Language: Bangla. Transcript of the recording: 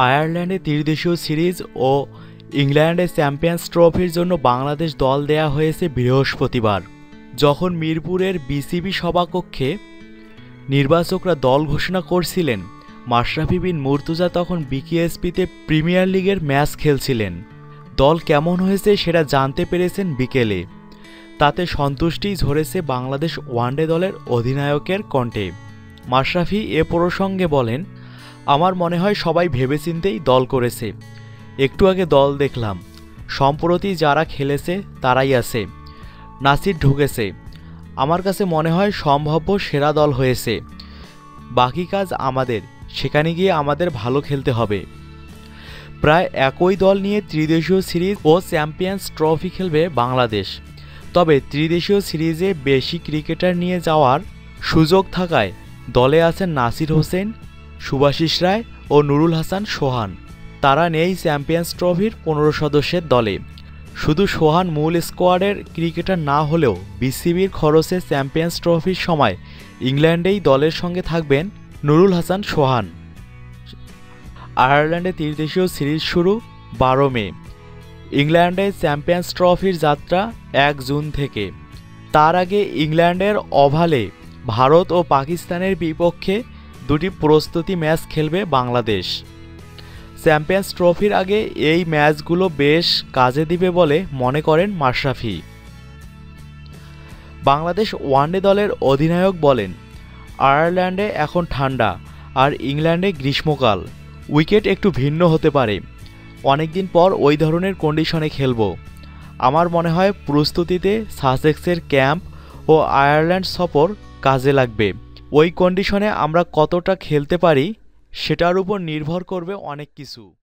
আয়ারল্যান্ডে ত্রিদেশীয় সিরিজ ও ইংল্যান্ডে চ্যাম্পিয়ন্স ট্রফির জন্য বাংলাদেশ দল দেয়া হয়েছে বৃহস্পতিবার। যখন মিরপুরের বিসিবি সভাকক্ষে নির্বাচকরা দল ঘোষণা করছিলেন, মাশরাফি বিন মুর্তজা তখন বিকেএসপিতে প্রিমিয়ার লিগের ম্যাচ খেলছিলেন। দল কেমন হয়েছে সেটা জানতে পেরেছেন বিকেলে। তাতে সন্তুষ্টিই ঝরেছে বাংলাদেশ ওয়ানডে দলের অধিনায়কের কণ্ঠে। মাশরাফি এ প্রসঙ্গে বলেন, আমার মনে হয় সবাই ভেবেচিন্তেই দল করেছে। একটু আগে দল দেখলাম, সম্প্রতি যারা খেলেছে তারাই আছে। নাসির ঢুকেছে, আমার কাছে মনে হয় সম্ভাব্য সেরা দল হয়েছে। বাকি কাজ আমাদের, সেখানে গিয়ে আমাদের ভালো খেলতে হবে। প্রায় একই দল নিয়ে ত্রিদেশীয় সিরিজ ও চ্যাম্পিয়ন্স ট্রফি খেলবে বাংলাদেশ। তবে ত্রিদেশীয় সিরিজে বেশি ক্রিকেটার নিয়ে যাওয়ার সুযোগ থাকায় দলে আছেন নাসির হোসেন, শুভাশিস রায় ও নুরুল হাসান সোহান। তারা নেই চ্যাম্পিয়ন্স ট্রফির 15 সদস্যের দলে। শুধু সোহান মূল স্কোয়াডের ক্রিকেটার না হলেও বিসিবির খরচে চ্যাম্পিয়ন্স ট্রফির সময় ইংল্যান্ডেই দলের সঙ্গে থাকবেন নুরুল হাসান সোহান। আয়ারল্যান্ডে ত্রিদেশীয় সিরিজ শুরু 12 মে। ইংল্যান্ডে চ্যাম্পিয়ন্স ট্রফির যাত্রা 1 জুন থেকে। তার আগে ইংল্যান্ডের ওভালে ভারত ও পাকিস্তানের বিপক্ষে দুটি প্রস্তুতি ম্যাচ খেলবে বাংলাদেশ। চ্যাম্পিয়ন্স ট্রফির আগে এই ম্যাচগুলো বেশ কাজে দিবে বলে মনে করেন মাশরাফি। বাংলাদেশ ওয়ানডে দলের অধিনায়ক বলেন, আয়ারল্যান্ডে এখন ঠান্ডা আর ইংল্যান্ডে গ্রীষ্মকাল। উইকেট একটু ভিন্ন হতে পারে। অনেকদিন পর ওই ধরনের কন্ডিশনে খেলব। আমার মনে হয় প্রস্তুতিতে সাসেক্সের ক্যাম্প ও আয়ারল্যান্ড সফর কাজে লাগবে। ওই কন্ডিশনে আমরা কতটা খেলতে পারি সেটার উপর নির্ভর করবে অনেক কিছু।